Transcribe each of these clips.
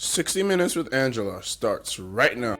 60 Minutes with Angela starts right now.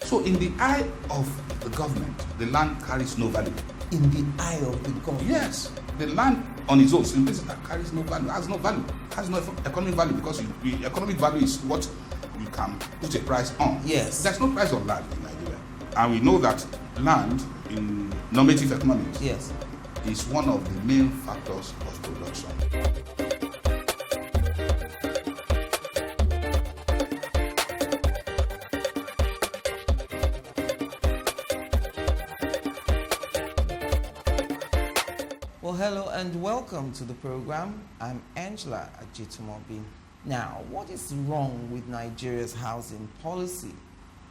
So in the eye of the government, the land carries no value. In the eye of the government? Yes. The land on its own simplicity carries no value, has no value, has no economic value, because the economic value is what you can put a price on. Yes. There's no price on land in Nigeria. And we know that land in normative economics Yes. is one of the main factors of production. Well, hello and welcome to the program. I'm Angela Ajitumobi. Now, what is wrong with Nigeria's housing policy?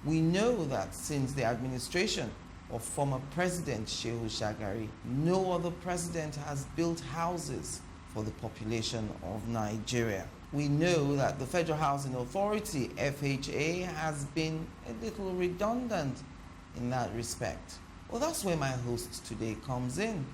We know that since the administration of former President Shehu Shagari, no other president has built houses for the population of Nigeria. We know that the Federal Housing Authority, FHA, has been a little redundant in that respect. Well, that's where my host today comes in.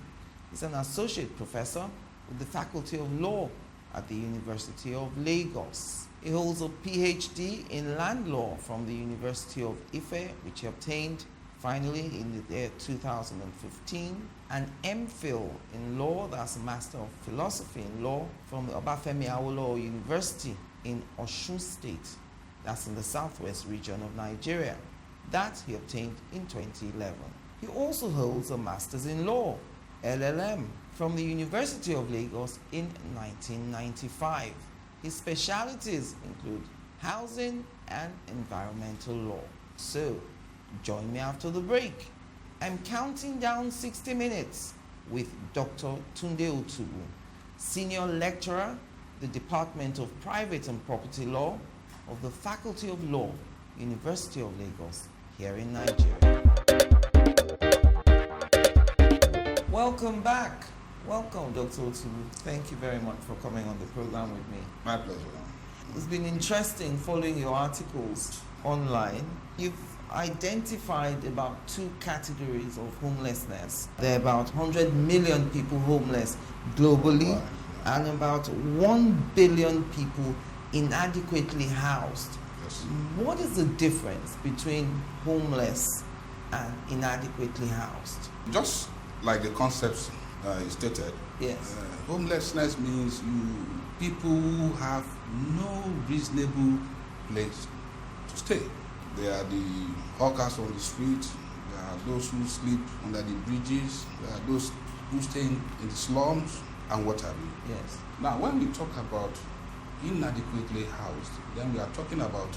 He's an associate professor with the Faculty of Law at the University of Lagos. He holds a PhD in land law from the University of Ife, which he obtained finally in the year 2015, an MPhil in law, that's a Master of Philosophy in Law, from the Obafemi Awolowo University in Osun State, that's in the southwest region of Nigeria. That he obtained in 2011. He also holds a Master's in Law, LLM, from the University of Lagos in 1995. His specialities include housing and environmental law. So, join me after the break. I'm counting down 60 minutes with Dr. Tunde Otubu, Senior Lecturer, the Department of Private and Property Law of the Faculty of Law, University of Lagos, here in Nigeria. Welcome back. Welcome, Dr. Otubu. Thank you very much for coming on the program with me. My pleasure. It's been interesting following your articles online. You've identified about two categories of homelessness. There are about 100 million people homeless globally, Right. and about 1 billion people inadequately housed. Yes. What is the difference between homeless and inadequately housed? Just like the concepts is stated, Yes. homelessness means people who have no reasonable place to stay. They are the hawkers on the street, there are those who sleep under the bridges, there are those who stay in the slums, and what have you. Yes. Now, when we talk about inadequately housed, then we are talking about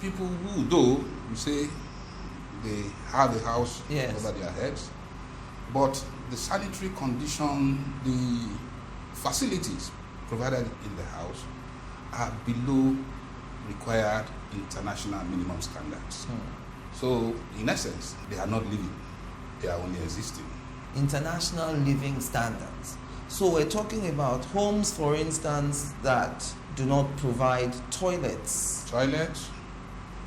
people who, though we say they have a house Yes. over their heads, but the sanitary condition, the facilities provided in the house are below required international minimum standards. So, in essence, they are not living, they are only existing. International living standards. So we're talking about homes, for instance, that do not provide toilets. Toilets,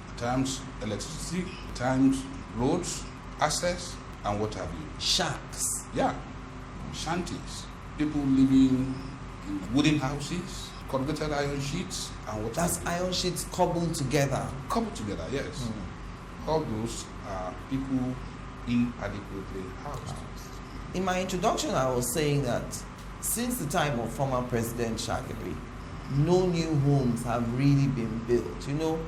at times electricity, at times roads, access, and what have you. Shacks. Yeah, shanties, people living in wooden houses, corrugated iron sheets, and what That's have you. iron sheets cobbled together. Coupled together, yes. All those are people inadequately housed. In my introduction, I was saying that since the time of former President Shagari, no new homes have really been built. You know,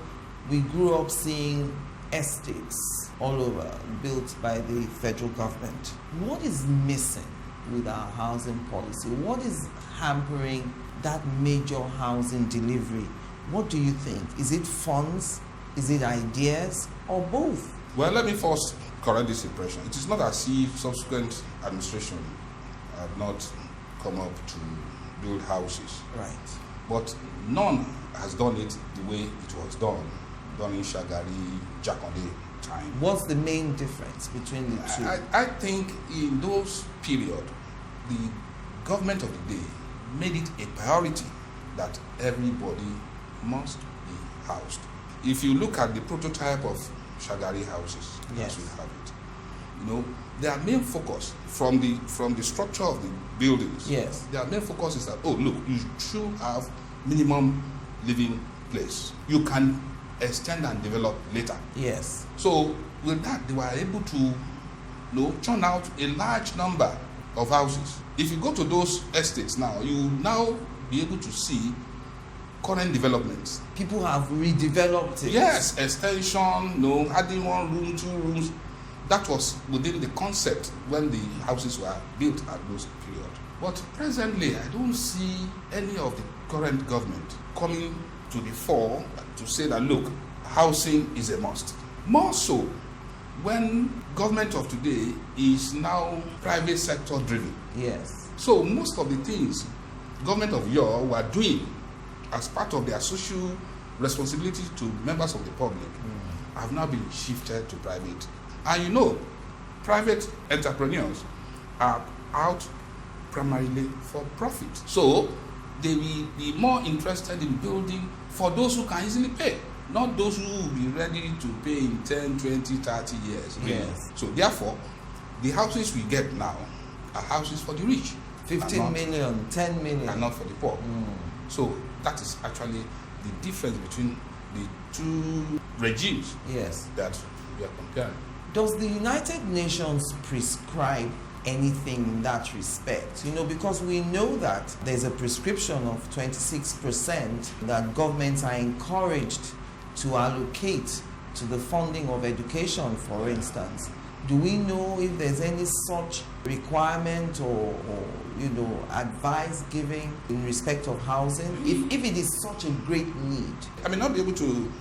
we grew up seeing estates all over built by the federal government. What is missing with our housing policy? What is hampering that major housing delivery? What do you think? Is it funds? Is it ideas? Or both? Well, let me first correct this impression. It is not as if subsequent administration have not come up to build houses. Right. But none has done it the way it was done in Shagari, Jakande time. What's the main difference between the two? I think in those period, the government of the day made it a priority that everybody must be housed. If you look at the prototype of Shagari houses, Yes. as we have it, their main focus from the structure of the buildings, Yes. their main focus is that, oh, look, you should have minimum living place. You can extend and develop later. Yes. So with that, they were able to churn out a large number of houses. If you go to those estates now, you now be able to see current developments. People have redeveloped it. Yes, extension, adding 1 room, 2 rooms. That was within the concept when the houses were built at those period. But presently, I don't see any of the current government coming to the fore to say that, look, housing is a must. More so when government of today is now private sector driven. Yes. So most of the things government of yore were doing as part of their social responsibility to members of the public have now been shifted to private. And private entrepreneurs are out primarily for profit. So they will be more interested in building for those who can easily pay, not those who will be ready to pay in 10, 20, 30 years. Yes. So therefore, the houses we get now are houses for the rich. 15 million, 10 million. And not for the poor. So that is actually the difference between the two regimes Yes. that we are comparing. Does the United Nations prescribe anything in that respect? Because we know that there's a prescription of 26% that governments are encouraged to allocate to the funding of education, for instance. Do we know if there's any such requirement or advice giving in respect of housing? If it is such a great need? I may not be able to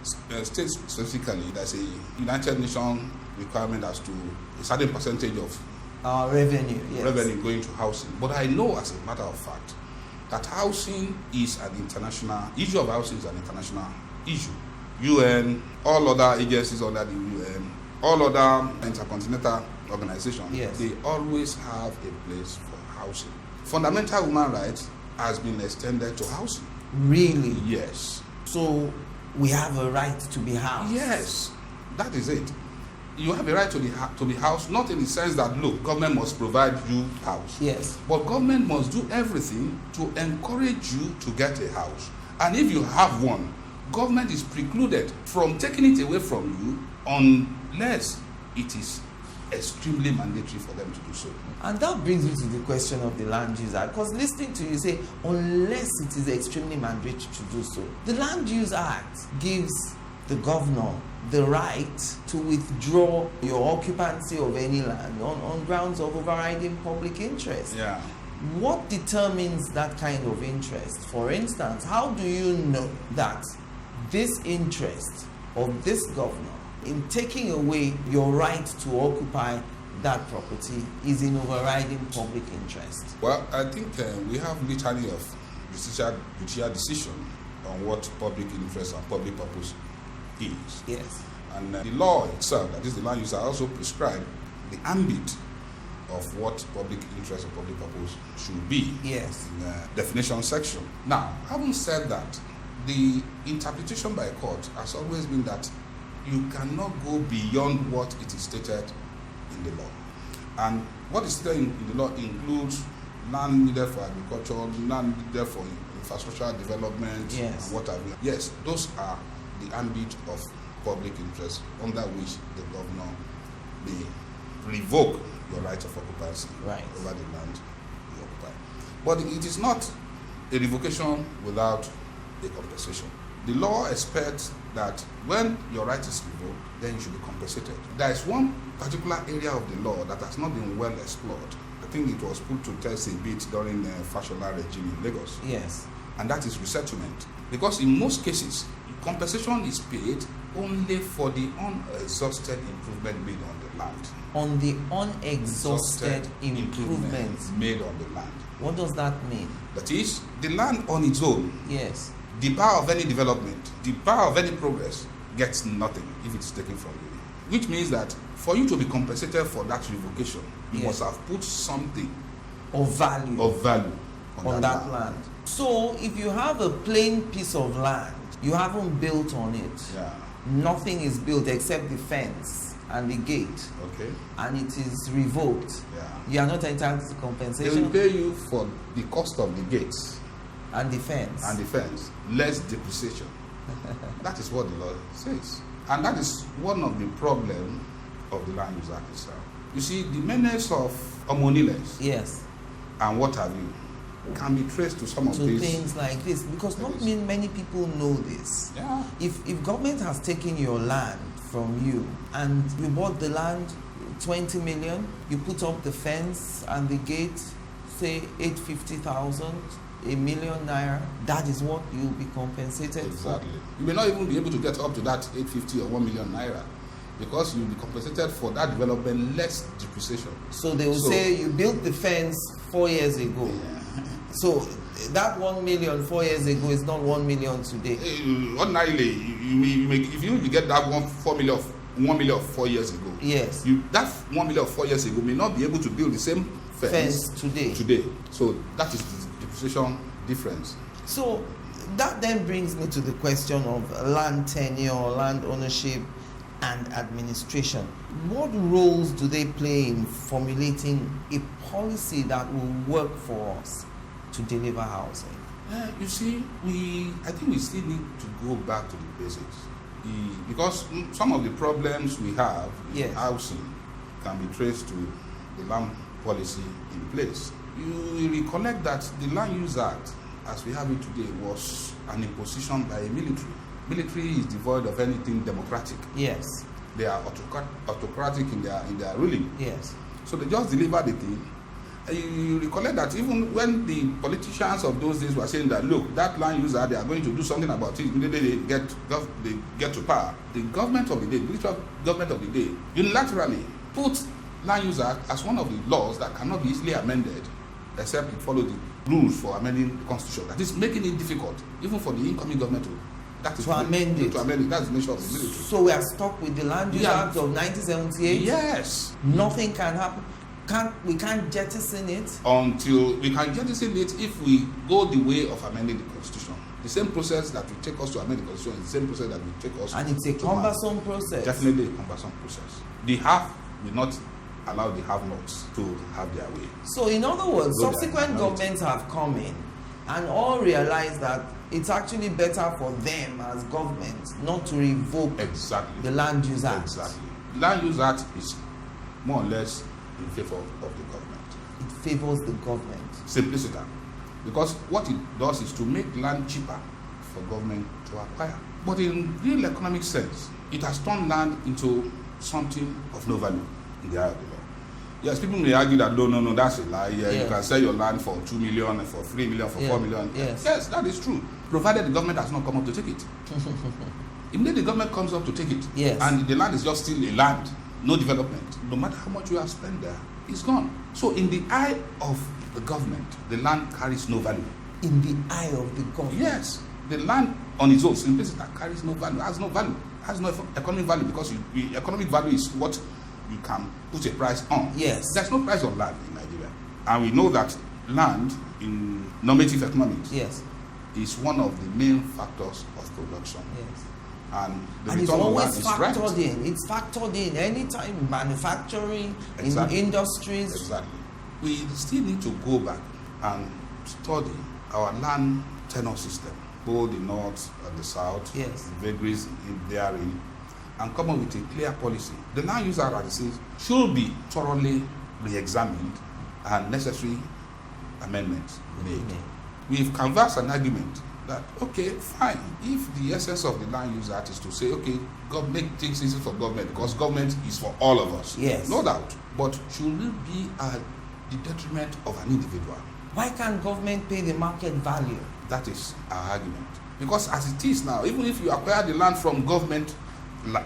state specifically there's a United Nations requirement as to a certain percentage of Revenue, yes. revenue going to housing. But I know as a matter of fact that housing is an international issue. Of housing is an international issue. UN, all other agencies under the UN, all other intercontinental organizations, Yes. they always have a place for housing. Fundamental human rights has been extended to housing. Really? Yes. So we have a right to be housed? Yes, that is it. You have a right to be housed, not in the sense that, look, government must provide you house. Yes. But government must do everything to encourage you to get a house. And if you have one, government is precluded from taking it away from you unless it is extremely mandatory for them to do so. And that brings me to the question of the Land Use Act. Because listening to you say, unless it is extremely mandatory to do so. The Land Use Act gives the governor the right to withdraw your occupancy of any land on grounds of overriding public interest. Yeah. What determines that kind of interest? For instance, how do you know that this interest of this governor in taking away your right to occupy that property is in overriding public interest? Well, I think we have literally of judicial decision on what public interest and public purpose is. Yes. And the law itself, that is the land use, also prescribe the ambit of what public interest or public purpose should be. Yes. In the definition section. Now, having said that, the interpretation by court has always been that you cannot go beyond what it is stated in the law. And what is stated in the law includes land needed for agriculture, land needed for infrastructural development, Yes. and what have you. Yes, those are the ambit of public interest under which the governor may revoke your right of occupancy Right. over the land you occupy. But it is not a revocation without a compensation. The law expects that when your right is revoked, then you should be compensated. There is one particular area of the law that has not been well explored. I think it was put to test a bit during the Fashola regime in Lagos. Yes. And that is resettlement. Because in most cases, compensation is paid only for the unexhausted improvement made on the land. On the unexhausted improvements made on the land. What does that mean? That is, the land on its own, Yes. the power of any development, the power of any progress gets nothing if it's taken from you. Which means that for you to be compensated for that revocation, you Yes. must have put something Of value. on that land. So if you have a plain piece of land, you haven't built on it. Yeah. Nothing is built except the fence and the gate, Okay. and it is revoked. Yeah. You are not entitled to They will compensation pay you for the cost of the gates and the fence. and the fence, less depreciation. That is what the law says. And that is one of the problems of the Land Use Act itself. You see, the menace of Omoniles Yes. and what have you can be traced to some of To these things like this, because not many people know this. Yeah. If government has taken your land from you and you bought the land 20 million, you put up the fence and the gate, say 850,000, a million naira, that is what you'll be compensated Exactly. You may not even be able to get up to that 850 or 1 million naira because you'll be compensated for that development less depreciation. for. So they will say you built the fence 4 years ago. So that 1 million 4 years ago is not 1 million today. Ordinarily, if you get that 1 million 4 years ago, Yes. that 1 million 4 years ago may not be able to build the same fence today. So that is the depreciation difference. So that then brings me to the question of land tenure, land ownership, and administration. What roles do they play in formulating a policy that will work for us to deliver housing? You see, I think we still need to go back to the basics. Because some of the problems we have in Yes. housing can be traced to the land policy in place. You recollect that the Land Use Act, as we have it today, was an imposition by a military. Military is devoid of anything democratic. Yes. They are autocratic in their ruling. Yes. So they just deliver the thing. And you recollect that even when the politicians of those days were saying that, look, that land user, they are going to do something about it, immediately they get to power. The government of the day, the military government of the day, unilaterally put Land Use Act as one of the laws that cannot be easily amended, except it follows the rules for amending the constitution. That is making it difficult, even for the incoming government to amend it. That's the nature of the military. So we are stuck with the Land Use Act of 1978? Yes. Nothing can happen. We can't jettison it? Until we can jettison it if we go the way of amending the constitution. The same process that will take us to amend the constitution is the same process that will take us And it's a cumbersome process. Definitely a cumbersome process. The have will not allow the have-nots to have their way. So in other words, Though subsequent governments have come in and all realized that it's actually better for them as government not to revoke the Land Use Act. Exactly. Land Use Act is more or less in favor of the government. It favors the government. Simplicity. Because what it does is to make land cheaper for government to acquire. But in real economic sense, it has turned land into something of no value in the eye of the law. Yes, people may argue that no, that's a lie. Yeah, yes. You can sell your land for 2 million, for 3 million, for 4 million. Yes, that is true. Provided the government has not come up to take it. Immediately the government comes up to take it, yes. And the land is just still a land, no development. No matter how much you have spent there, it's gone. So in the eye of the government, the land carries no value. In the eye of the government? Yes. The land on its own, simplicity, carries no value, has no economic value, because the economic value is what you can put a price on. Yes. There's no price on land in Nigeria. And we know that land in normative economics is one of the main factors of production. Yes. And the it's return on always land is factored right. in. It's factored in anytime manufacturing, Exactly. in industries. Exactly. We still need to go back and study our land tenure system, both the north and the south, Yes. the vagaries therein, and come up with a clear policy. The Land Use Act, as it says, should be thoroughly re-examined and necessary amendments made. We've canvassed an argument that, okay, fine, if the essence of the Land Use Act is to say, okay, make things easy for government, because government is for all of us. Yes. No doubt. But should it be at the detriment of an individual? Why can't government pay the market value? That is our argument. Because as it is now, even if you acquire the land from government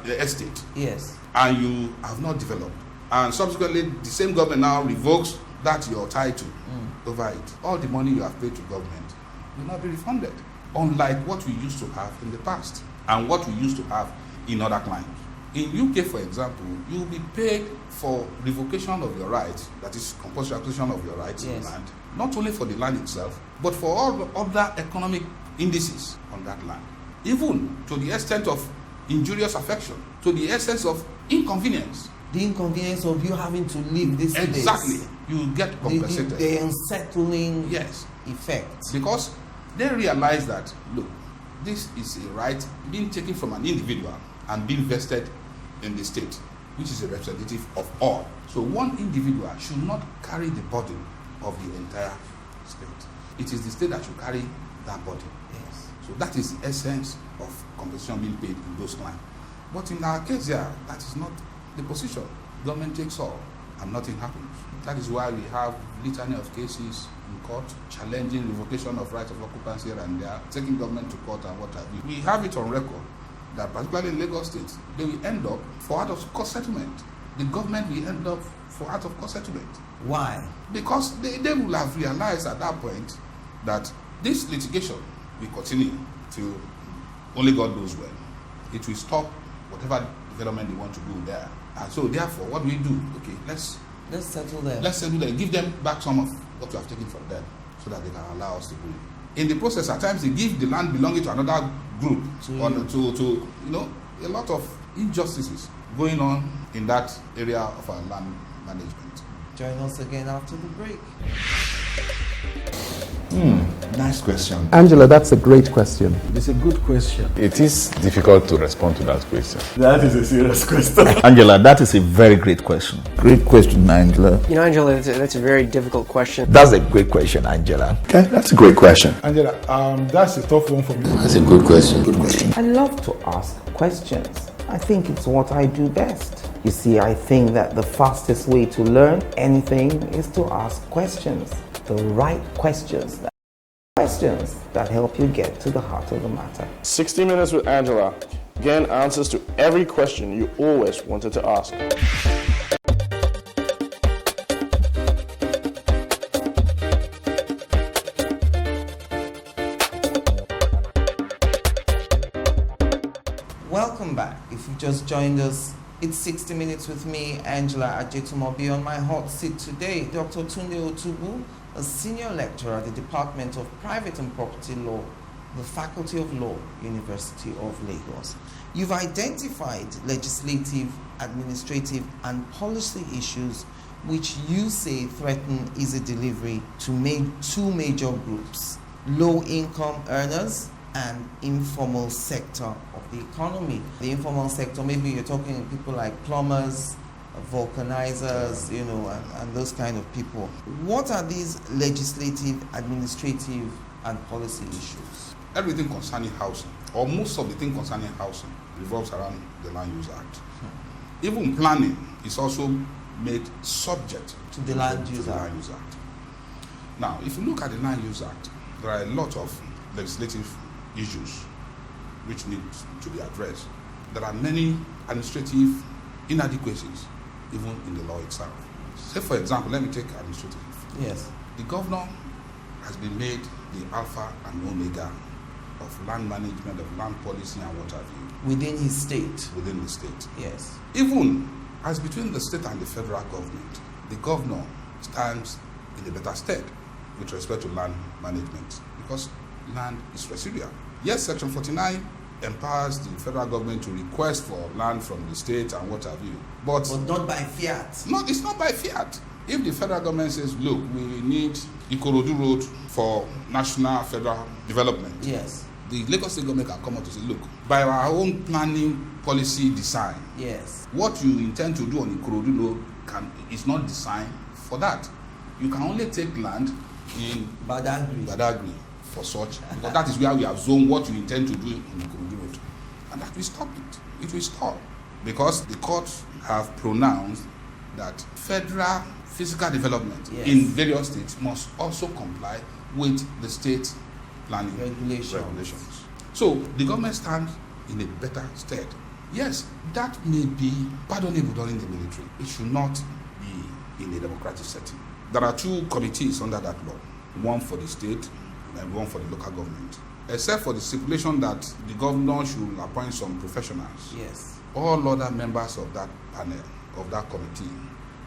estate, yes, and you have not developed, and subsequently the same government now revokes that your title over it, all the money you have paid to government will not be refunded, unlike what we used to have in the past and what we used to have in other climes. In UK, for example, you will be paid for revocation of your rights, that is compulsory acquisition of your rights in land, not only for the land itself, but for all the other economic indices on that land, even to the extent of injurious affection, to the essence of inconvenience. The inconvenience of you having to leave this place. Exactly. You get compensated. The unsettling yes. effect. Because they realize that, look, this is a right being taken from an individual and being vested in the state, which is a representative of all. So one individual should not carry the burden of the entire state. It is the state that should carry that burden. Yes. So that is the essence of compensation being paid in those clients. But in our case here, that is not the position. Government takes all and nothing happens. That is why we have litany of cases in court challenging revocation of rights of occupancy here and there, taking government to court and what have you. We have it on record that particularly in Lagos State, they will end up for out of court settlement. The government will end up for out of court settlement. Why? Because they will have realized at that point that this litigation will continue till only God knows when. It will stop whatever development they want to do there. And so therefore, what do we do? Okay, let's settle them. Let's settle them. Give them back some of what we have taken from them so that they can allow us to go. In the process, at times they give the land belonging to another group to you know, a lot of injustices going on in that area of our land management. Join us again after the break. Nice question. Angela, that's a great question. It's a good question. It is difficult to respond to that question. That is a serious question. Angela, that is a very great question. Great question, Angela. You know, Angela, that's a very difficult question. That's a great question, Angela. Okay, that's a great question. Angela, that's a tough one for me. That's a good question. Good question. I love to ask questions. I think it's what I do best. You see, I think that the fastest way to learn anything is to ask questions. The right questions that help you get to the heart of the matter. 60 Minutes with Angela. Again, answers to every question you always wanted to ask. Welcome back. If you've just joined us, it's 60 Minutes with me, Angela Ajetomobi. On my hot seat today, Dr. Tunde Otubu, a senior lecturer at the Department of Private and Property Law, the Faculty of Law, University of Lagos. You've identified legislative, administrative, and policy issues which you say threaten easy delivery to two major groups: low-income earners and informal sector of the economy. The informal sector, maybe you're talking people like plumbers, vulcanizers, you know, and those kind of people. What are these legislative, administrative, and policy issues? Everything concerning housing, or most of the things concerning housing, revolves around the Land Use Act. Even planning is also made subject to the Land Use Act. Now, if you look at the Land Use Act, there are a lot of legislative issues which need to be addressed. There are many administrative inadequacies even in the law itself. Say, for example, let me take administrative. Yes. The governor has been made the alpha and omega of land management, of land policy, and what have you. Within his state. Within the state. Yes. Even as between the state and the federal government, the governor stands in a better stead with respect to land management because land is residual. Yes, Section 49 empowers the federal government to request for land from the state and what have you. But not by fiat. No, it's not by fiat. If the federal government says, look, we need Ikorodu Road for national federal development. Yes. The Lagos State government can come out to say, look, by our own planning policy design, yes, what you intend to do on Ikorodu Road is not designed for that. You can only take land in Badagry for such, because that is where we have zoned what you intend to do in Ikorodu Road. And that will stop it. It will stop. Because the courts have pronounced that federal physical development in various states must also comply with the state planning regulations. So the government stands in a better stead. Yes, that may be pardonable during the military. It should not be in a democratic setting. There are two committees under that law, one for the state and one for the local government. Except for the stipulation that the governor should appoint some professionals. Yes. All other members of that panel, of that committee,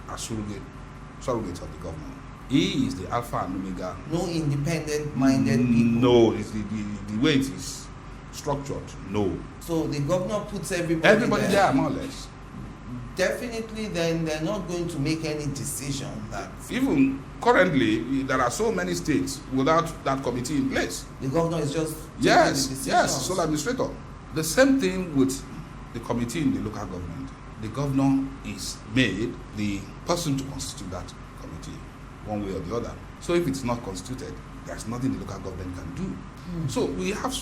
are surrogates of the governor. He is the alpha and omega. No independent-minded people. No, it's the way it is structured. No. So the governor puts everybody there, more or less. Definitely, then they're not going to make any decision. That even currently, there are so many states without that committee in place. The governor is just yes, sole administrator. The same thing with the committee in the local government. The governor is made the person to constitute that committee, one way or the other. So if it's not constituted, there's nothing the local government can do. So we have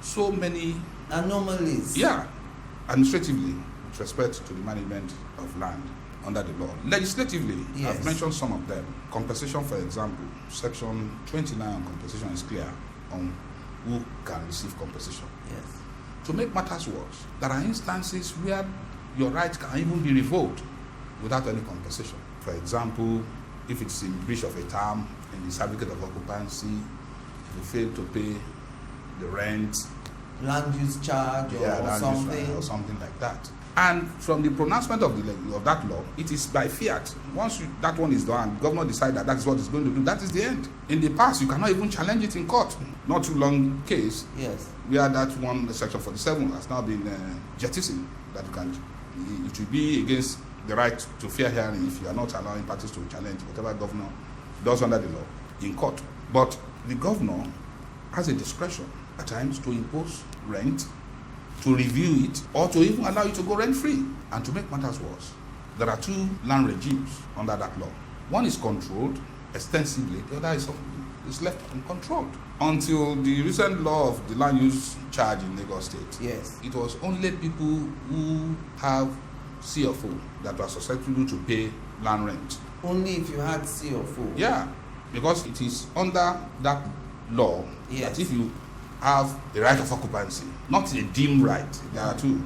so many anomalies. Yeah, administratively, with respect to the management of land under the law. Legislatively, I've mentioned some of them. Compensation, for example, section 29 on compensation is clear on who can receive compensation. Yes. To make matters worse, there are instances where your rights can even be revoked without any compensation. For example, if it's in breach of a term in the certificate of occupancy, if you fail to pay the rent, land use charge or something like that. And from the pronouncement of that law, it is by fiat. Once that one is done, the governor decides that is what it's going to do, that is the end. In the past, you cannot even challenge it in court. Not too long case. Yes. Where that one, section 47, has now been jettisoned. That it will be against the right to fair hearing if you are not allowing parties to challenge whatever governor does under the law in court. But the governor has a discretion at times to impose rent, to review it, or to even allow you to go rent-free. And to make matters worse, there are two land regimes under that law. One is controlled extensively, the other is left uncontrolled. Until the recent law of the land use charge in Lagos State, it was only people who have CFO that were susceptible to pay land rent. Only if you had CFO? Yeah, because it is under that law that if you have a right of occupancy, not a deemed right. There are two.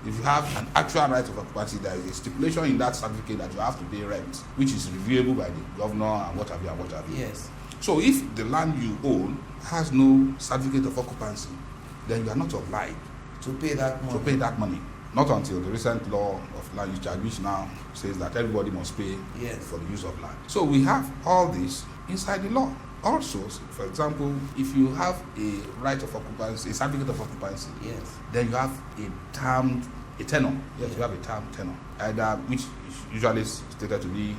If you have an actual right of occupancy, there is a stipulation in that certificate that you have to pay rent, which is reviewable by the governor and what have you. Yes. So if the land you own has no certificate of occupancy, then you are not obliged to pay that money. Not until the recent law of land use charge, which now says that everybody must pay for the use of land. So we have all this inside the law. Also, for example, if you have a right of occupancy, a certificate of occupancy, then you have a tenure. Yes, you have a term tenure, either which is usually stated to be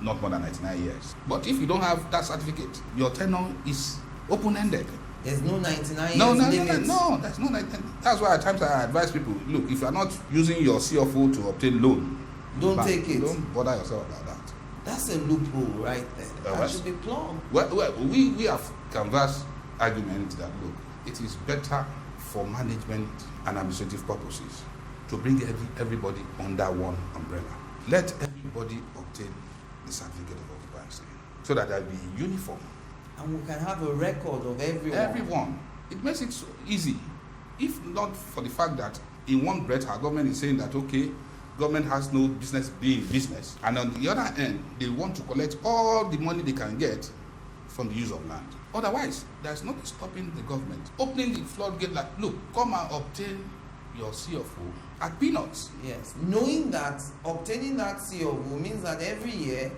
not more than 99 years. But if you don't have that certificate, your tenure is open-ended. There's no 99 years limit. No, there's no 99. That's why at times I advise people, look, if you are not using your CFO to obtain loan, don't take it. Don't bother yourself about that. That's a loophole right there. That should be plugged. Well, we have canvassed arguments that, look, it is better for management and administrative purposes to bring everybody under one umbrella. Let everybody obtain the certificate of occupancy so that there will be uniform. And we can have a record of everyone. It makes it so easy. If not for the fact that in one breath our government is saying that, okay, government has no business being business, and on the other end, they want to collect all the money they can get from the use of land. Otherwise, there's nothing stopping the government opening the floodgate like, look, come and obtain your CFO at peanuts. Yes, knowing that obtaining that CFO means that every year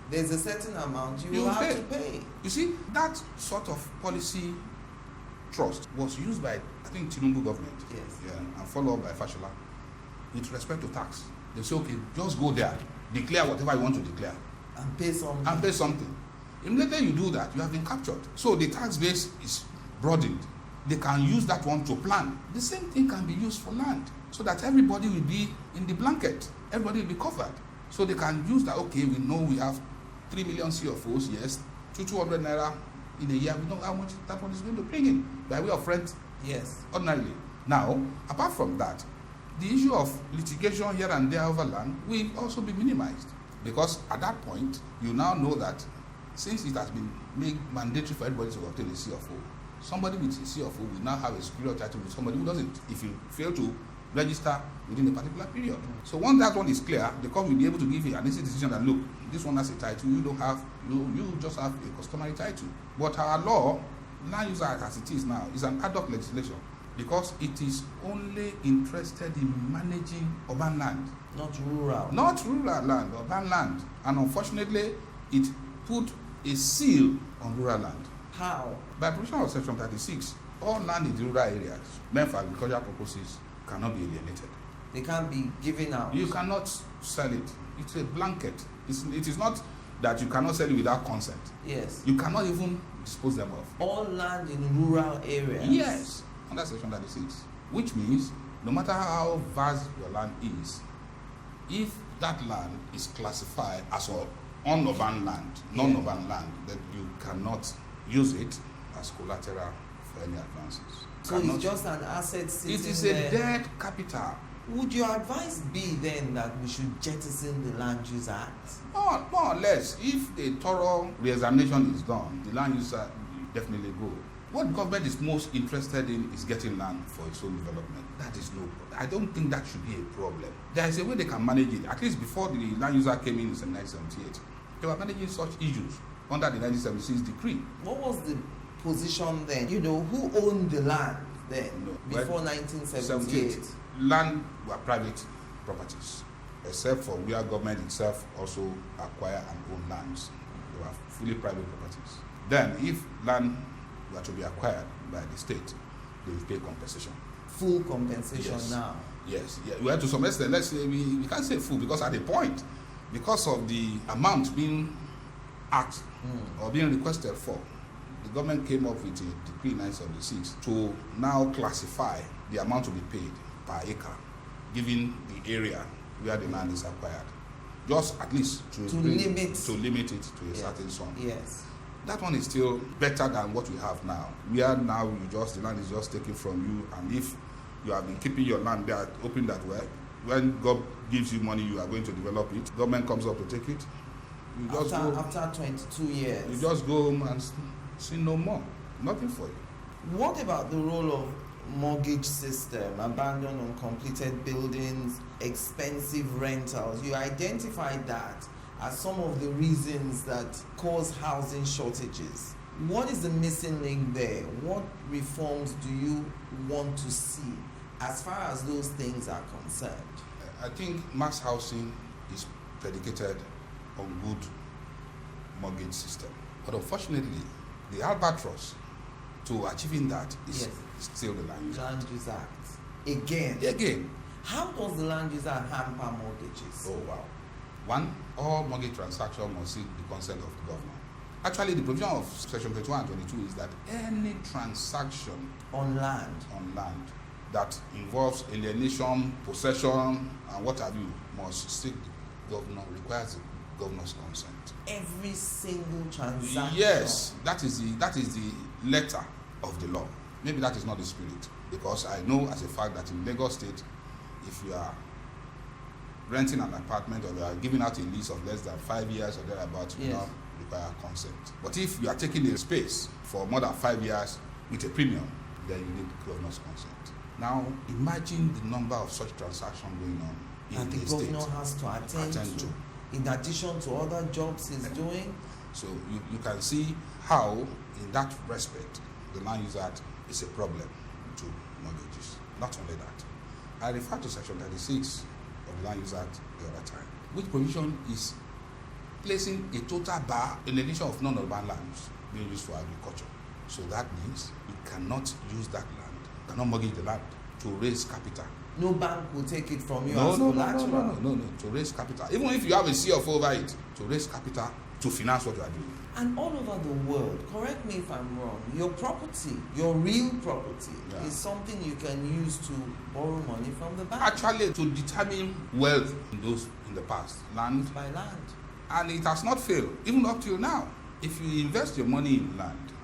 there's a certain amount you will have to pay. You see, that sort of policy trust was used by, I think, TUNDE government. And followed up by Fashola. With respect to tax, they say, okay, just go there, declare whatever you want to declare. And pay something. Immediately you do that, you have been captured. So the tax base is broadened. They can use that one to plan. The same thing can be used for land, so that everybody will be in the blanket. Everybody will be covered. So they can use that, okay, we know we have 3 million CFOs, yes, 200 naira in a year, we know how much that one is going to bring in by way of rent Yes. ordinarily. Now, apart from that, the issue of litigation here and there over land will also be minimized, because at that point, you now know that since it has been made mandatory for everybody to obtain a CFO, somebody with a CFO will now have a superior title with somebody who doesn't, if you fail to register within a particular period. So once that one is clear, the court will be able to give you an easy decision that, look, this one has a title, you don't have, you just have a customary title. But our law, Land Use Act as it is now, is an ad hoc legislation, because it is only interested in managing urban land. Not rural. Not rural land, urban land. And unfortunately, it put a seal on rural land. How? By provision of Section 36, all land in the rural areas meant for agricultural purposes cannot be alienated. They can't be given out. You cannot sell it. It's a blanket. It is not that you cannot sell it without consent. Yes. You cannot even dispose them of. All land in rural areas. Yes, under Section 36. Which means no matter how vast your land is, if that land is classified as unurban land, non-urban land, then you cannot use it as collateral for any advances. So it's just an asset sitting It is there. a dead capital. Would your advice be then that we should jettison the Land Use Act? More or less, if a thorough re-examination is done, the land use act will definitely go. What government is most interested in is getting land for its own development. That is no problem. I don't think that should be a problem. There is a way they can manage it. At least before the land use act came in 1978, they were managing such issues under the 1976 decree. What was the position then? You know, who owned the land then before 1978? Land were private properties, except for where government itself also acquire and own lands. They were fully private properties. Then, if land were to be acquired by the state, they will pay compensation. Full compensation Yes. now. Yes, yeah. Well, to some extent, let's say we can't say full, because at a point, because of the amount being asked or being requested for, the government came up with a decree 1976 to now classify the amount to be paid per acre, given the area where the land is acquired, just at least to limit it to a certain sum. Yes. That one is still better than what we have now. Where now the land is just taken from you, and if you have been keeping your land there, hoping that when God gives you money, you are going to develop it. Government comes up to take it. You just After 22 years. You just go home and see no more. Nothing for you. What about the role of mortgage system, abandoned uncompleted buildings, expensive rentals? You identified that as some of the reasons that cause housing shortages. What is the missing link there? What reforms do you want to see as far as those things are concerned? I think mass housing is predicated on good mortgage system. But unfortunately, the albatross to achieving that is still the Land Use Act. Land Use Act. Again. How does the Land Use Act hamper mortgages? Oh, wow. One, all mortgage transactions must seek the consent of the governor. Actually, the provision of Section 21 and 22 is that any transaction on land that involves alienation, possession, and what have you, must seek the governor, requires the governor's consent. Every single transaction? Yes, that is the letter of the law. Maybe that is not the spirit, because I know as a fact that in Lagos State, if you are renting an apartment or you are giving out a lease of less than 5 years or thereabouts, you not require consent. But if you are taking a space for more than 5 years with a premium, then you need the governor's consent. Now, imagine the number of such transactions going on in the state. And the governor has to attend to, in addition to other jobs he's doing. So you can see how, in that respect, the Land Use Act is a problem to mortgages. Not only that, I refer to Section 36 of the Land Use Act the other time, which provision is placing a total bar in the alienation of non-urban lands being used for agriculture. So that means you cannot use that land, cannot mortgage the land to raise capital. No bank will take it from you as collateral. No, to raise capital. Even if you have a CFO over it, to raise capital to finance what you are doing. And all over the world, correct me if I'm wrong, your property, your real property, is something you can use to borrow money from the bank. Actually, to determine wealth in the past, land. And it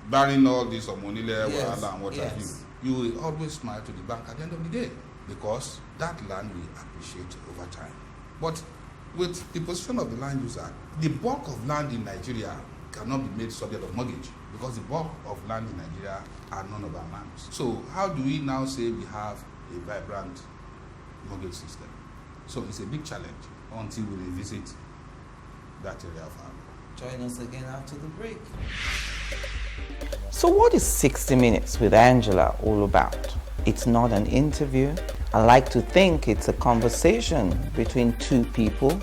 barring all this Omonile, Yes, Wahala, and what have yes. you will always smile to the bank at the end of the day because that land will appreciate over time. But with the position of the Land Use Act, the bulk of land in Nigeria cannot be made subject of mortgage because the bulk of land in Nigeria are none of our lands. So how do we now say we have a vibrant mortgage system? So it's a big challenge until we revisit that area of our law. Join us again after the break. So what is 60 Minutes with Angela all about? It's not an interview. I like to think it's a conversation between two people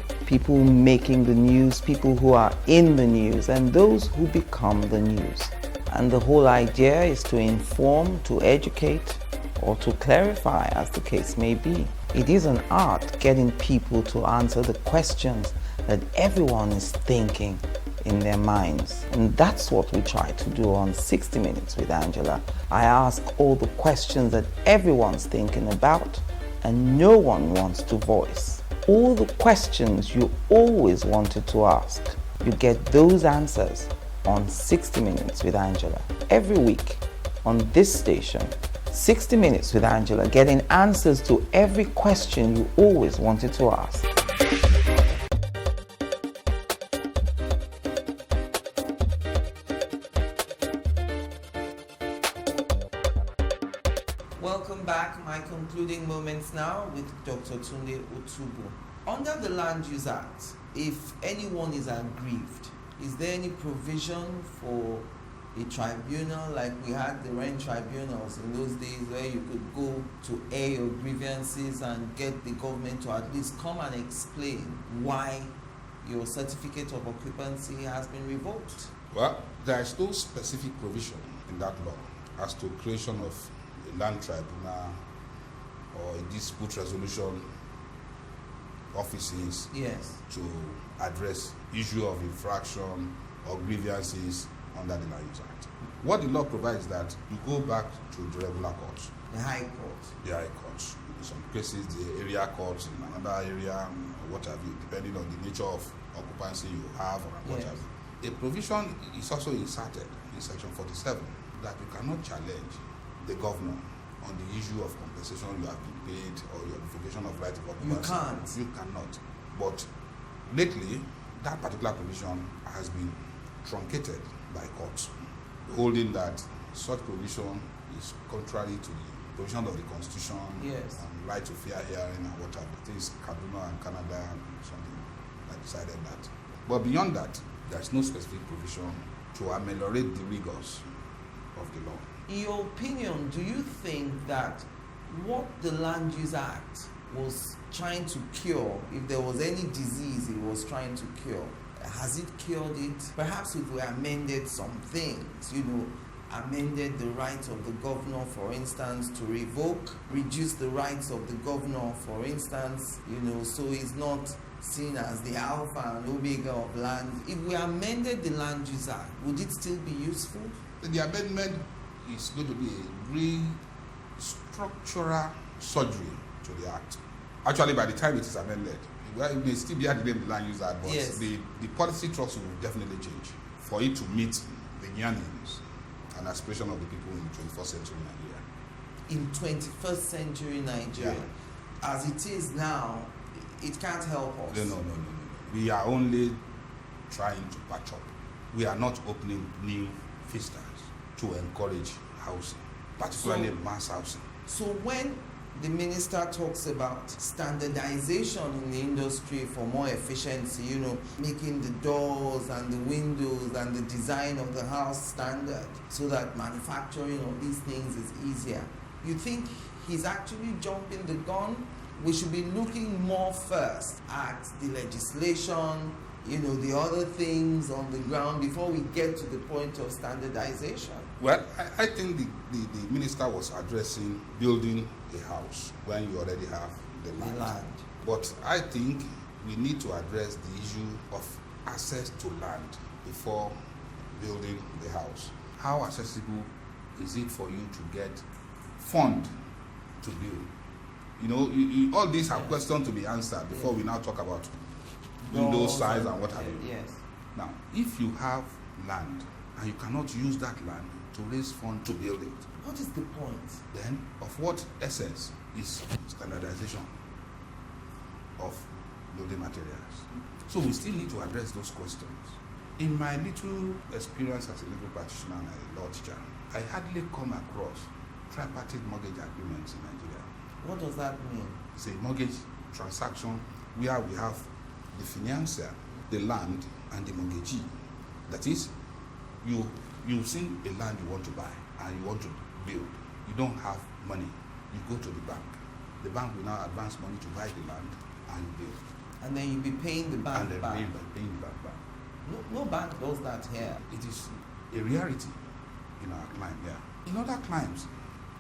making the news, people who are in the news, and those who become the news. And the whole idea is to inform, to educate, or to clarify, as the case may be. It is an art getting people to answer the questions that everyone is thinking in their minds. And that's what we try to do on 60 Minutes with Angela. I ask all the questions that everyone's thinking about and no one wants to voice. All the questions you always wanted to ask, you get those answers on 60 Minutes with Angela. Every week on this station, 60 Minutes with Angela, getting answers to every question you always wanted to ask. Welcome back. My concluding moments now with Dr. Tunde Otubu. Under the Land Use Act, if anyone is aggrieved, is there any provision for a tribunal like we had the rent tribunals in those days where you could go to air your grievances and get the government to at least come and explain why your certificate of occupancy has been revoked? Well, there is no specific provision in that law as to creation of a land tribunal or a dispute resolution offices Yes. to address issue of infraction or grievances under the Land Use Act. What the law provides is that you go back to the regular courts, The High Court. the high courts, in some cases the area courts in another area, what have you, depending on the nature of occupancy you have or what Yes. have you. A provision is also inserted in section 47 that you cannot challenge the governor on the issue of compensation you have been paid or your notification of right of occupancy. can't. You cannot. But lately, that particular provision has been truncated by courts, holding that such provision is contrary to the provision of the Constitution Yes. and right to fair hearing and what have you. I think it's Kaduna and Canada and something that decided that. But beyond that, there's no specific provision to ameliorate the rigors of the law. In your opinion, do you think that what the Land Use Act was trying to cure, if there was any disease it was trying to cure, has it cured it? Perhaps if we amended some things, amended the rights of the governor, for instance, to revoke, reduce the rights of the governor, for instance, so he's not seen as the alpha and omega of land. If we amended the Land Use Act, would it still be useful? The amendment is going to be a structural surgery to the act. Actually, by the time it is amended, it may still be at the name of the Land Use Act, but Yes. the policy thrust will definitely change for it to meet the yearnings and aspiration of the people in the 21st century Nigeria. In 21st century Nigeria, as it is now, it can't help us. No. We are only trying to patch up. We are not opening new vistas to encourage housing, particularly mass housing. So when the minister talks about standardization in the industry for more efficiency, making the doors and the windows and the design of the house standard so that manufacturing of these things is easier, you think he's actually jumping the gun? We should be looking more first at the legislation, the other things on the ground before we get to the point of standardization. Well, I think the minister was addressing building a house when you already have the land. But I think we need to address the issue of access to land before building the house. How accessible is it for you to get fund to build? All these have questions to be answered before we now talk about window size and what have you. Yes. Now, if you have land and you cannot use that land to raise funds to build it. What is the point? Then, of what essence is standardization of building materials? So we still need to address those questions. In my little experience as a legal practitioner and a law teacher, I hardly come across tripartite mortgage agreements in Nigeria. What does that mean? It's a mortgage transaction where we have the financier, the land, and the mortgagee. That is, you've seen a land you want to buy and you want to build. You don't have money. You go to the bank. The bank will now advance money to buy the land and build. And then you'll be paying the bank And then back. paying the bank back. No bank does that here. It is a reality in our climate here. In other climes,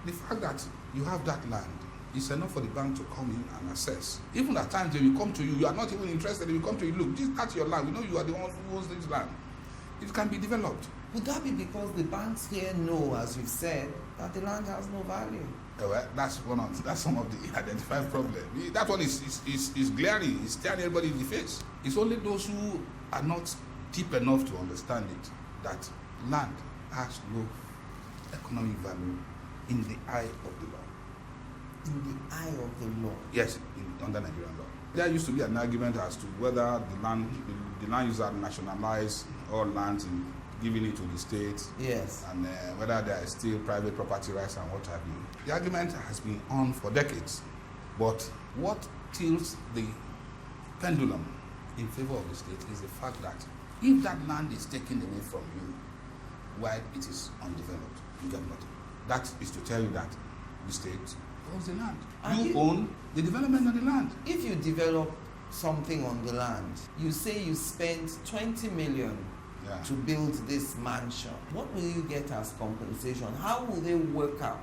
the fact that you have that land is enough for the bank to come in and assess. Even at times they will come to you, you are not even interested, they will come to you, look, that's your land, we know you are the one who owns this land. It can be developed. Would that be because the banks here know, as you've said, that the land has no value? Well, that's some of the identified problems. That one is glaring, it's staring everybody in the face. It's only those who are not deep enough to understand it that land has no economic value in the eye of the law. In the eye of the law? Yes, under Nigerian law. There used to be an argument as to whether the land user nationalized all lands and giving it to the state. Yes. And whether there is still private property rights and what have you. The argument has been on for decades. But what tilts the pendulum in favor of the state is the fact that if that land is taken away from you while it is undeveloped, you get nothing. That is to tell you that the state owns the land. You own the development of the land. If you develop something on the land, you say you spent 20 million to build this mansion. What will you get as compensation? How will they work out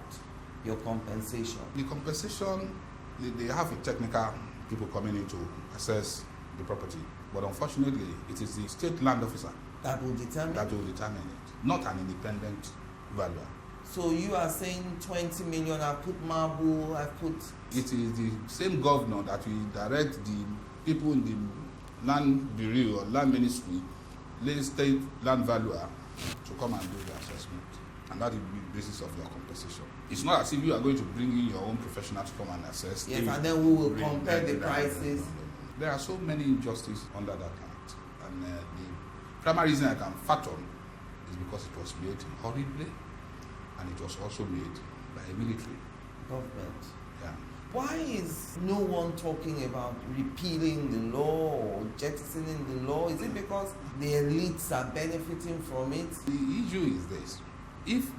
your compensation? The compensation, they have a technical people coming in to assess the property. But unfortunately, it is the state land officer that will determine it, not an independent valuer. So you are saying 20 million, I put marble, I put... It is the same governor that will direct the people in the land bureau or land ministry, state land valuer, to come and do the assessment. And that will be the basis of your compensation. It's not as if you are going to bring in your own professional to come and assess. Yes, and then we will compare the prices. There are so many injustices under that act. And the primary reason I can fathom is because it was made horribly, and it was also made by a military government. Yeah. Why is no one talking about repealing the law or jettisoning the law? Is it because the elites are benefiting from it? The issue is this. If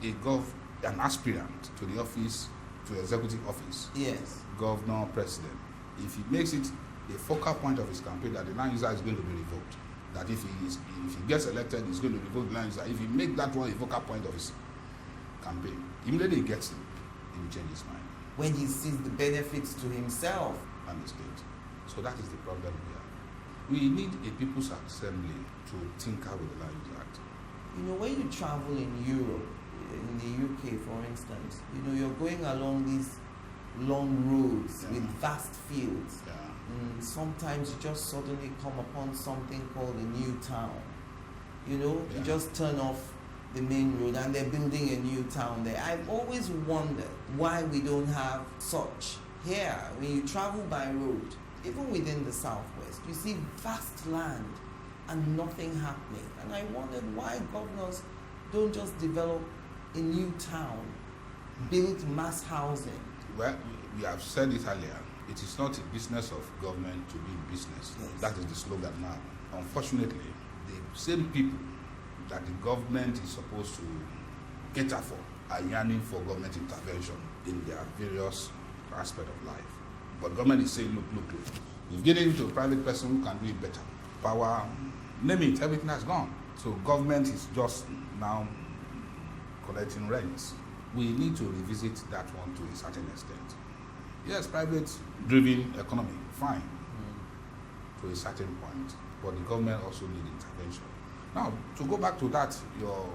an aspirant to the office, to the executive office, yes, governor, president, if he makes it a focal point of his campaign that the land user is going to be revoked, that if he gets elected, he's going to revoke the land user, if he makes that one a focal point of his campaign, immediately he gets him, he will change his mind. When he sees the benefits to himself and the state. So that is the problem here. We need a people's assembly to tinker with the Land Use Act. You know, when you travel in Europe, in the UK for instance, you know, you're going along these long roads with vast fields. Sometimes you just suddenly come upon something called a new town. You know, you just turn off the main road and they're building a new town there. I've always wondered why we don't have such here. When you travel by road, even within the southwest, you see vast land and nothing happening. And I wondered why governors don't just develop a new town, build mass housing. Well, we have said it earlier. It is not a business of government to be business. Yes. That is the slogan now. Unfortunately, the same people that the government is supposed to cater for are yearning for government intervention in their various aspects of life. But government is saying, look. You've given it to a private person who can do it better. Power, name it, everything has gone. So government is just now collecting rents. We need to revisit that one to a certain extent. Yes, private-driven economy, fine, to a certain point. But the government also needs intervention. Now, to go back to that, your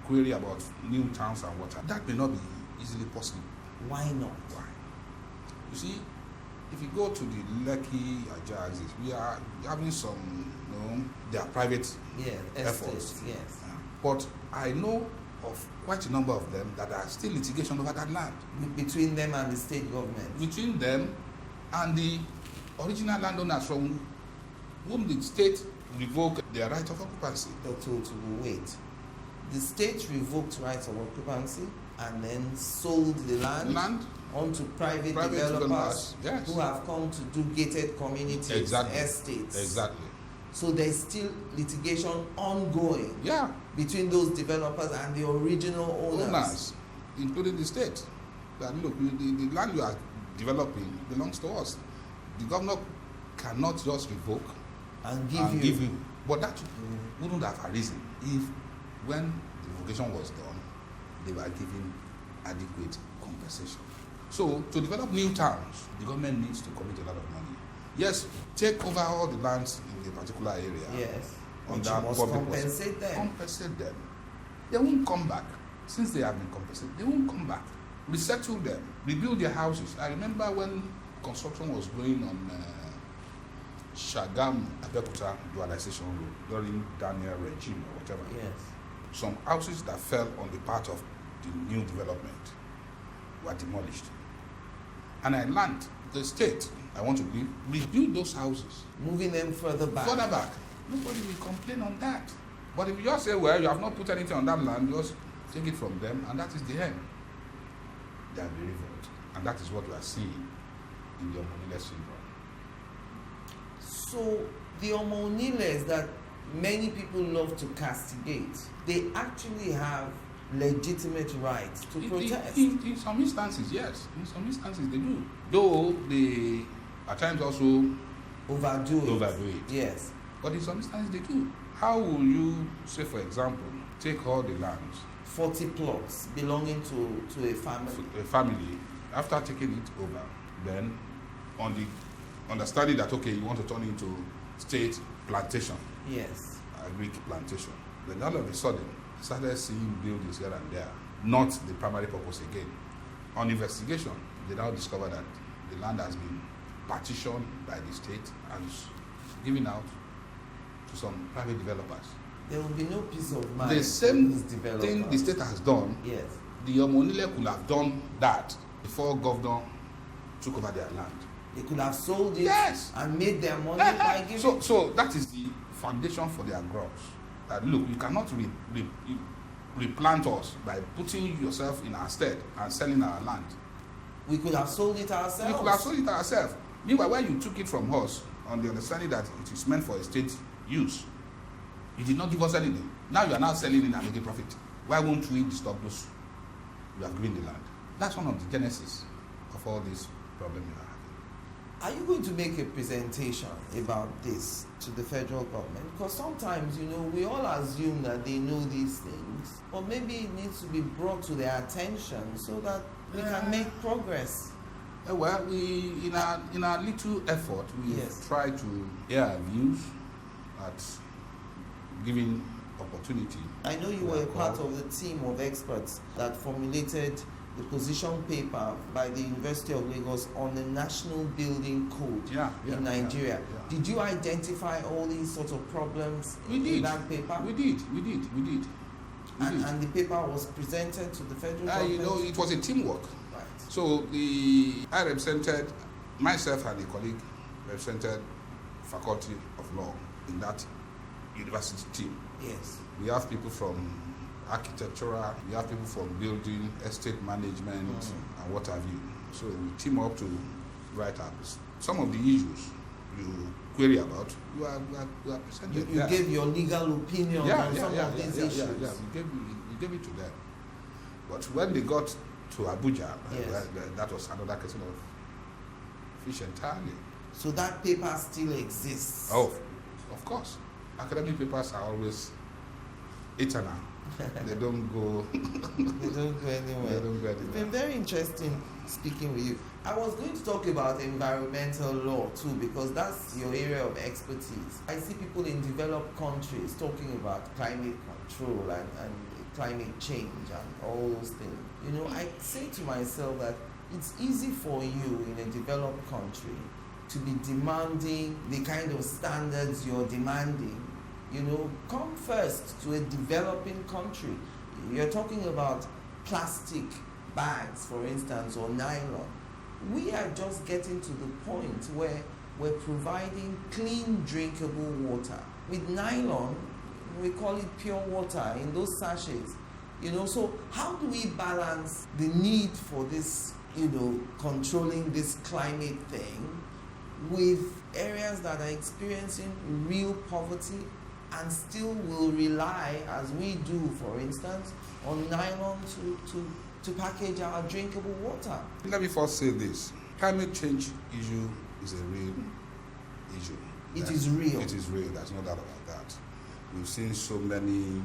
query about new towns and water, that may not be easily possible. Why not? Why? You see, if you go to the Lekki Ajaxes, we are having some, they are private efforts. Yes. But I know of quite a number of them that are still litigation over that land. Between them and the state government. Between them and the original landowners from whom the state revoked their right of occupancy. Dr. Otubu, wait. The state revoked rights of occupancy and then sold the land onto private developers yes, who have come to do gated communities, estates. Exactly. So there's still litigation ongoing between those developers and the original owners, including the state. That look, the land you are developing belongs to us. The governor cannot just revoke and give you. But that wouldn't have arisen if, when the revocation was done, they were given adequate compensation. So, to develop new towns, the government needs to commit a lot of money. Yes, take over all the lands in a particular area. Yes. Under must compensate them. Compensate them. They won't come back. Since they have been compensated, they won't come back. Resettle them. Rebuild their houses. I remember when construction was going on Shagam Abeokuta dualization road during Daniel regime or whatever. Yes. Some houses that fell on the path of the new development were demolished. And I learned the state I want to rebuild those houses. Moving them further back. Further back. Nobody will complain on that. But if you just say, well, you have not put anything on that land, just take it from them, and that is the end. They will be revolt. And that is what we are seeing in the Omonile syndrome. So the Omoniles that many people love to castigate, they actually have legitimate rights to protest. In some instances, yes. In some instances, they do. Though they, at times, also overdo it. Yes. But in some instances, they do. How will you, say, for example, take all the lands, 40 plots belonging to a family. A family, after taking it over, then on the understanding that, okay, you want to turn it into state plantation. Yes. Agric plantation. Then all of a sudden, started seeing buildings here and there, not the primary purpose again. On investigation, they now discover that the land has been partitioned by the state and given out to some private developers. There will be no peace of mind. The same thing the state has done, yes. The Omonile could have done that before governor took over their land. They could have sold it and made their money by giving. So that is the foundation for their growth. That look, you cannot replant us by putting yourself in our stead and selling our land. We could have sold it ourselves. We could have sold it ourselves. Meanwhile, when you took it from us on the understanding that it is meant for a state use, you did not give us anything. Now you are now selling it and making profit. Why won't we disturb those you have given the land? That's one of the genesis of all these problems you are having. Are you going to make a presentation about this to the federal government? Because sometimes, we all assume that they know these things, but maybe it needs to be brought to their attention so that we can make progress. Well, in our little effort, we try to hear our views at giving opportunity. I know you were a part of the team of experts that formulated the position paper by the University of Lagos on the National Building Code in Nigeria. Did you identify all these sorts of problems in that paper? We did. And the paper was presented to the federal government? It was a teamwork. Right. So I represented, myself and a colleague represented Faculty of Law in that university team. Yes. We have people from architectural, we have people from building, estate management, and what have you. So we team up to write up some of the issues you query about. You are presented. You gave your legal opinion on some of these issues. We gave it to them. But when they got to Abuja, that was another question of fish entirely. So that paper still exists? Oh, of course. Academic papers are always eternal. They don't go. They don't go anywhere. It's been very interesting speaking with you. I was going to talk about environmental law too, because that's your area of expertise. I see people in developed countries talking about climate control and climate change and all those things. I say to myself that it's easy for you in a developed country to be demanding the kind of standards you're demanding come first to a developing country. You're talking about plastic bags, for instance, or nylon. We are just getting to the point where we're providing clean, drinkable water. With nylon, we call it pure water in those sachets. So how do we balance the need for this, controlling this climate thing with areas that are experiencing real poverty and still will rely, as we do, for instance, on nylon to package our drinkable water? Let me first say this. Climate change issue is a real issue. It is real. It is real. There's no doubt about that. We've seen so many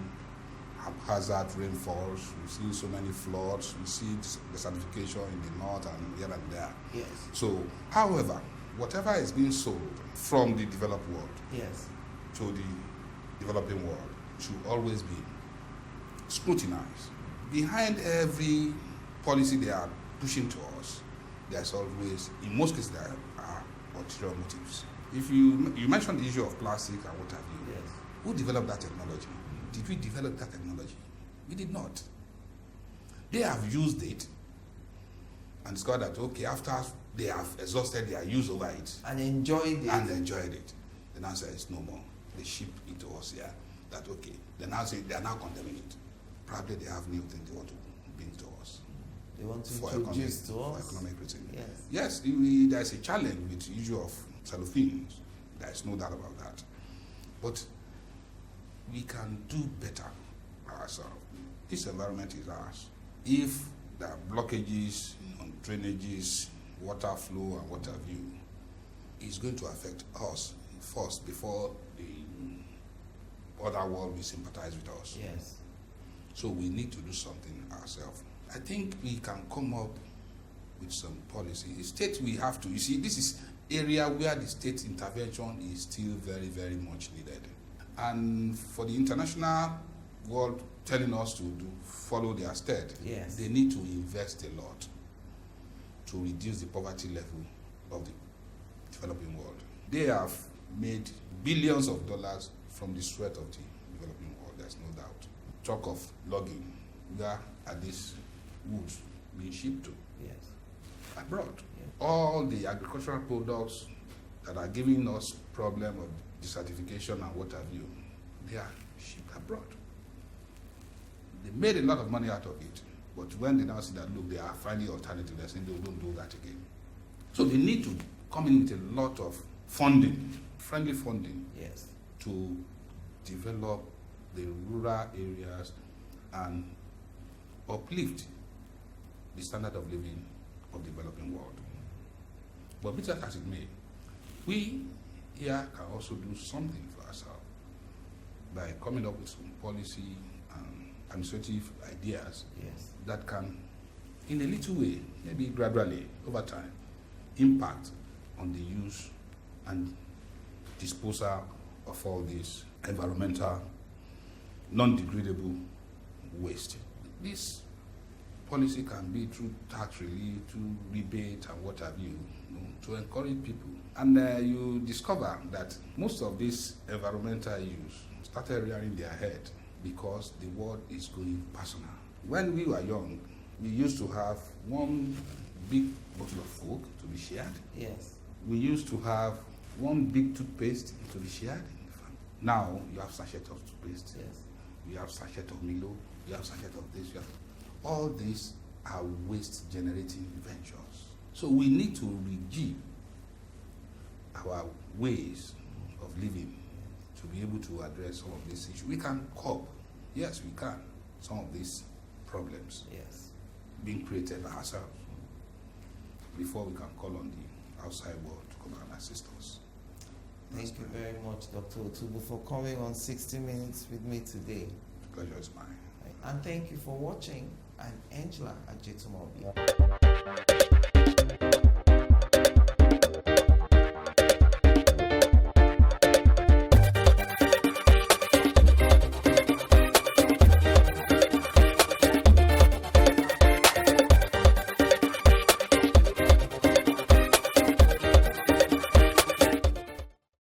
haphazard rainfalls. We've seen so many floods. We see desertification in the north and here and there. Yes. So, however, whatever is being sold from the developed world Yes. to the developing world should always be scrutinized. Behind every policy they are pushing to us, there's always, in most cases, there are ulterior motives. If you mentioned the issue of plastic and what have you, Yes. who developed that technology? Did we develop that technology? We did not. They have used it and discovered that, okay, after they have exhausted their use over it And enjoyed it. and enjoyed it, the answer is no more. They ship it to us here. That, okay, they now say they are now condemning it. Probably they have new things they want to bring to us. They want to For introduce to for us. economic reason. Yes. Yes, there's a challenge with the issue of cellophanes. There's no doubt about that. But we can do better ourselves. This environment is ours. If there are blockages on drainages, water flow, and what have you, it's going to affect us first before the other world will sympathize with us. Yes. So we need to do something ourselves. I think we can come up with some policy. The state we have to, you see, this is area where the state intervention is still very, very much needed. And for the international world telling us to follow their stead, Yes. they need to invest a lot to reduce the poverty level of the developing world. They have made billions of dollars from the sweat of the developing world, there's no doubt. Talk of logging, where are these woods being shipped to? Yes. Abroad. Yes. All the agricultural products that are giving us problem of desertification and what have you, they are shipped abroad. They made a lot of money out of it, but when they now see that, look, they are finding alternatives, they're saying they don't do that again. So they need to come in with a lot of funding, friendly funding, Yes. to develop the rural areas and uplift the standard of living of the developing world. But be that as it may, we here can also do something for ourselves by coming up with some policy and administrative ideas Yes. that can, in a little way, maybe gradually, over time, impact on the use and disposal of all this environmental, non-degradable waste. This policy can be through tax relief, through rebate and what have you, to encourage people. And you discover that most of these environmental issues started rearing their head because the world is going personal. When we were young, we used to have one big bottle of Coke to be shared. Yes. We used to have one big toothpaste to be shared. Now you have sachet of toothpaste. Yes. You have sachet of Milo. You have sachet of this. You have, all these are waste generating ventures. So we need to rejig our ways of living to be able to address some of these issues. We can cope, yes, we can, some of these problems Yes. being created by ourselves before we can call on the outside world to come and assist us. Thank you very much, Dr. Otubu, for coming on 60 Minutes with me today. The pleasure is mine. And thank you for watching. I'm Angela Ajitumobi.